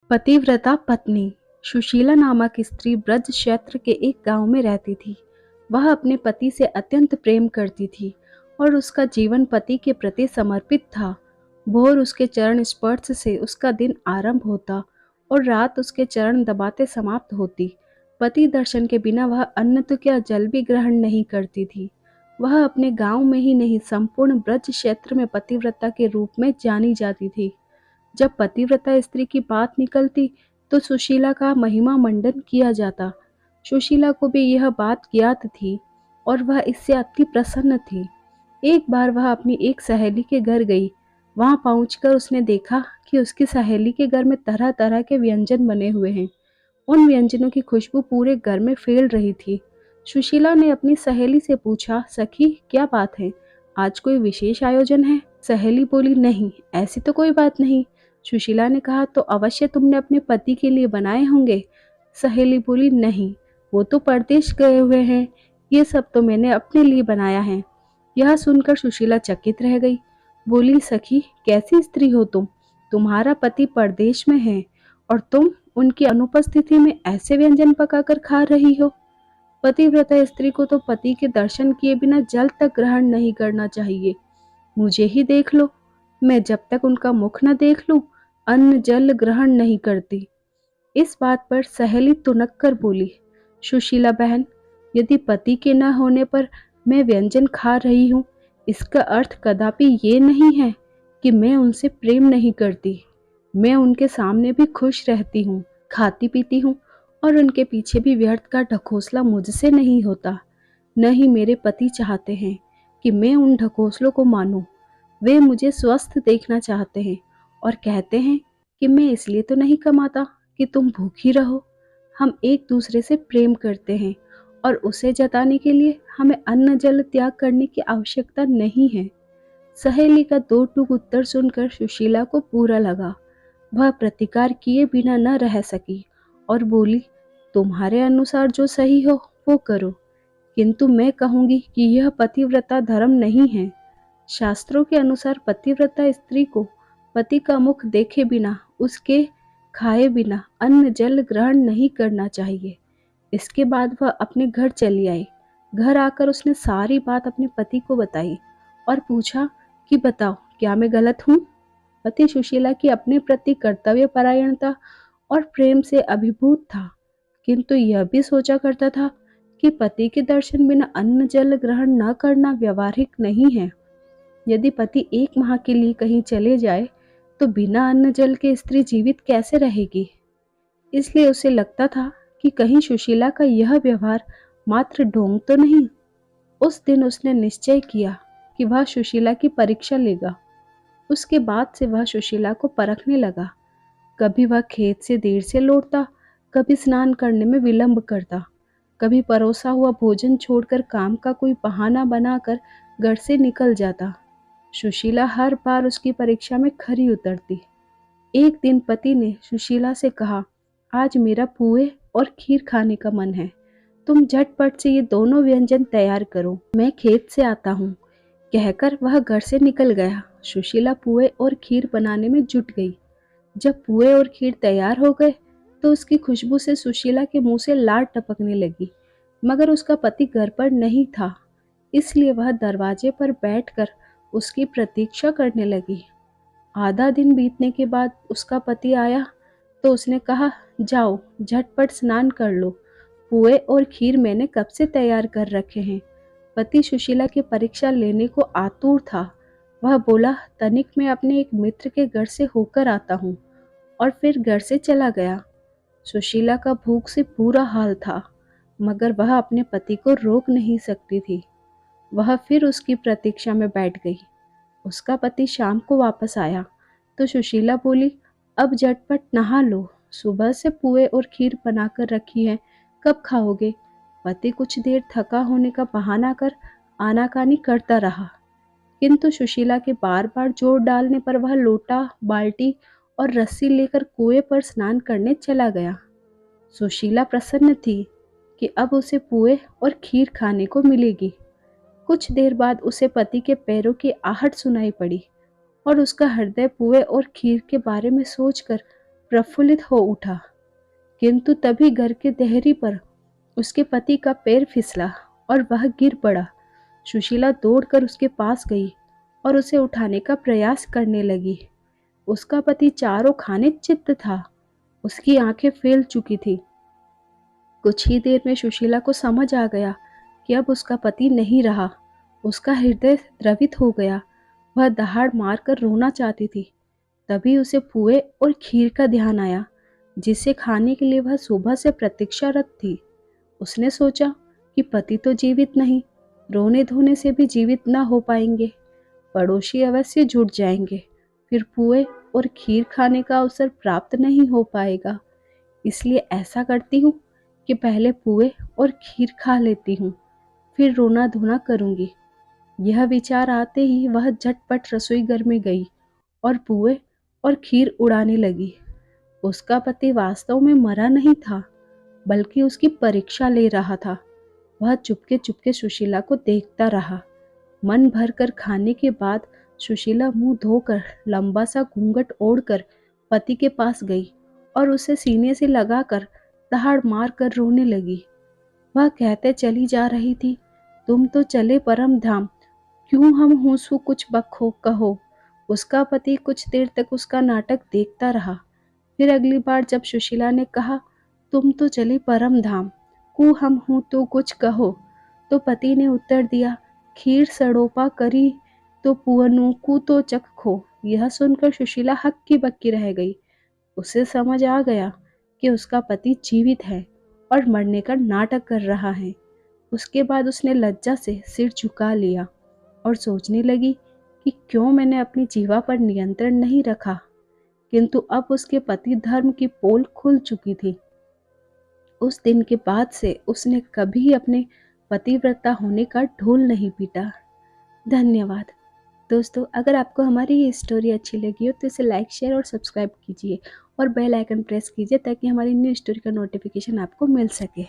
पतिव्रता पत्नी सुशीला नामक स्त्री ब्रज क्षेत्र के एक गांव में रहती थी। वह अपने पति से अत्यंत प्रेम करती थी और उसका जीवन पति के प्रति समर्पित था। भोर उसके चरण स्पर्श से उसका दिन आरंभ होता और रात उसके चरण दबाते समाप्त होती। पति दर्शन के बिना वह अन्न तो क्या जल भी ग्रहण नहीं करती थी। वह अपने गांव में ही नहीं, संपूर्ण ब्रज क्षेत्र में पतिव्रता के रूप में जानी जाती थी। जब पतिव्रता स्त्री की बात निकलती तो सुशीला का महिमा मंडन किया जाता। सुशीला को भी यह बात ज्ञात थी और वह इससे अति प्रसन्न थी। एक बार वह अपनी एक सहेली के घर गई। वहां पहुंचकर उसने देखा कि उसकी सहेली के घर में तरह तरह के व्यंजन बने हुए हैं। उन व्यंजनों की खुशबू पूरे घर में फैल रही थी। सुशीला ने अपनी सहेली से पूछा, सखी क्या बात है, आज कोई विशेष आयोजन है? सहेली बोली, नहीं ऐसी तो कोई बात नहीं। सुशीला ने कहा, तो अवश्य तुमने अपने पति के लिए बनाए होंगे। सहेली बोली, नहीं वो तो परदेश गए हुए हैं, ये सब तो मैंने अपने लिए बनाया है। यह सुनकर सुशीला चकित रह गई। बोली, सखी कैसी स्त्री हो तुम, तुम्हारा पति परदेश में है और तुम उनकी अनुपस्थिति में ऐसे व्यंजन पकाकर खा रही हो। पतिव्रता स्त्री को तो पति के दर्शन किए बिना जल तक ग्रहण नहीं करना चाहिए। मुझे ही देख लो, मैं जब तक उनका मुख न देख लूं अन्न जल ग्रहण नहीं करती। इस बात पर सहेली तुनक कर बोली, सुशीला बहन, यदि पति के न होने पर मैं व्यंजन खा रही हूँ, इसका अर्थ कदापि ये नहीं है कि मैं उनसे प्रेम नहीं करती। मैं उनके सामने भी खुश रहती हूँ, खाती पीती हूँ और उनके पीछे भी व्यर्थ का ढकोसला मुझसे नहीं होता। न ही मेरे पति चाहते हैं कि मैं उन ढकोसलों को मानूं। वे मुझे स्वस्थ देखना चाहते हैं और कहते हैं कि मैं इसलिए तो नहीं कमाता कि तुम भूखी रहो। हम एक दूसरे से प्रेम करते हैं और उसे जताने के लिए हमें अन्न जल त्याग करने की आवश्यकता नहीं है। सहेली का दो टूक उत्तर सुनकर सुशीला को बुरा लगा। वह प्रतिकार किए बिना न रह सकी और बोली, तुम्हारे अनुसार जो सही हो वो करो, किंतु मैं कहूंगी कि यह पतिव्रता धर्म नहीं है। शास्त्रों के अनुसार पतिव्रता स्त्री को पति का मुख देखे बिना, उसके खाए बिना अन्न जल ग्रहण नहीं करना चाहिए। इसके बाद वह अपने घर चली आई। घर आकर उसने सारी बात अपने पति को बताई और पूछा कि बताओ क्या मैं गलत हूँ? पति सुशीला की अपने प्रति कर्तव्य परायणता और प्रेम से अभिभूत था, किंतु यह भी सोचा करता था कि पति के दर्शन बिना अन्न जल ग्रहण न करना व्यवहारिक नहीं है। यदि पति एक माह के लिए कहीं चले जाए तो बिना अन्न जल के स्त्री जीवित कैसे रहेगी? इसलिए उसे लगता था कि कहीं सुशीला का यह व्यवहार मात्र ढोंग तो नहीं। उस दिन उसने निश्चय किया कि वह सुशीला की परीक्षा लेगा। उसके बाद से वह सुशीला को परखने लगा। कभी वह खेत से देर से लौटता, कभी स्नान करने में विलंब करता, कभी परोसा हुआ भोजन छोड़कर काम का कोई बहाना बनाकर घर से निकल जाता। सुशीला हर बार उसकी परीक्षा में खरी उतरती। एक दिन पति ने सुशीला से कहा, आज मेरा पुए और खीर खाने का मन है, तुम झटपट से ये दोनों व्यंजन तैयार करो, मैं खेत से आता हूँ। कहकर वह घर से निकल गया। सुशीला पुए और खीर बनाने में जुट गई। जब पुए और खीर तैयार हो गए तो उसकी खुशबू से सुशीला के मुंह से लार टपकने लगी, मगर उसका पति घर पर नहीं था, इसलिए वह दरवाजे पर बैठकर उसकी प्रतीक्षा करने लगी। आधा दिन बीतने के बाद उसका पति आया तो उसने कहा, जाओ झटपट स्नान कर लो, पुए और खीर मैंने कब से तैयार कर रखे हैं। पति सुशीला की परीक्षा लेने को आतुर था। वह बोला, तनिक मैं अपने एक मित्र के घर से होकर आता हूँ, और फिर घर से चला गया। सुशीला का भूख से बुरा हाल था, मगर वह अपने पति को रोक नहीं सकती थी। वह फिर उसकी प्रतीक्षा में बैठ गई। उसका पति शाम को वापस आया तो सुशीला बोली, अब झटपट नहा लो, सुबह से पुए और खीर बनाकर रखी है, कब खाओगे? पति कुछ देर थका होने का बहाना कर आनाकानी करता रहा, किंतु सुशीला के बार बार जोर डालने पर वह लोटा, बाल्टी और रस्सी लेकर कुएं पर स्नान करने चला गया। सुशीला प्रसन्न थी कि अब उसे पुए और खीर खाने को मिलेगी। कुछ देर बाद उसे पति के पैरों की आहट सुनाई पड़ी और उसका हृदय पुए और खीर के बारे में सोचकर प्रफुल्लित हो उठा। किंतु तभी घर के देहरी पर उसके पति का पैर फिसला और वह गिर पड़ा। सुशीला दौड़कर उसके पास गई और उसे उठाने का प्रयास करने लगी। उसका पति चारों खाने चित्त था। उसकी आंखें फैल चुकी थी। कुछ ही देर में सुशीला को समझ आ गया कि अब उसका पति नहीं रहा। उसका हृदय द्रवित हो गया। वह दहाड़ मारकर रोना चाहती थी। तभी उसे पुए और खीर का ध्यान आया, जिसे खाने के लिए वह सुबह से प्रतीक्षारत थी। उसने सोचा कि पति तो जीवित नहीं, रोने धोने से भी जीवित न हो पाएंगे। पड़ोसी अवश्य जुट जाएंगे, फिर पुए और खीर खाने का अवसर प्राप्त नहीं हो पाएगा। इसलिए ऐसा करती हूँ कि पहले पुए और खीर खा लेती हूँ, फिर रोना धोना करूँगी। यह विचार आते ही वह झटपट रसोई घर में गई और पुए और खीर उड़ाने लगी। उसका पति वास्तव में मरा नहीं था, बल्कि उसकी परीक्षा ले रहा था। वह चुपके चुपके सुशीला को देखता रहा। मन भरकर खाने के बाद सुशीला मुंह धोकर लंबा सा घूंघट ओढ़कर पति के पास गई और उसे सीने से लगाकर दहाड़ मार कर रोने लगी। वह कहते चली जा रही थी, तुम तो चले परम धाम, क्यों हम होंसू कुछ बखो कहो। उसका पति कुछ देर तक उसका नाटक देखता रहा। फिर अगली बार जब सुशीला ने कहा, तुम तो चले परम धाम, कू हम हूं तो कुछ कहो, तो पति ने उत्तर दिया, खीर सड़ोपा करी तो पुअनु कू तो चखो। यह सुनकर सुशीला हक्की बक्की रह गई। उसे समझ आ गया कि उसका पति जीवित है और मरने का नाटक कर रहा है। उसके बाद उसने लज्जा से सिर झुका लिया और सोचने लगी कि क्यों मैंने अपनी जीवा पर नियंत्रण नहीं रखा। किंतु अब उसके पति धर्म की पोल खुल चुकी थी। उस दिन के बाद से उसने कभी अपने पतिव्रता होने का ढोल नहीं पीटा। धन्यवाद। दोस्तों, अगर आपको हमारी ये स्टोरी अच्छी लगी हो तो इसे लाइक, शेयर और सब्सक्राइब कीजिए और बेल आइकन प्रेस कीजिए ताकि हमारी न्यू स्टोरी का नोटिफिकेशन आपको मिल सके।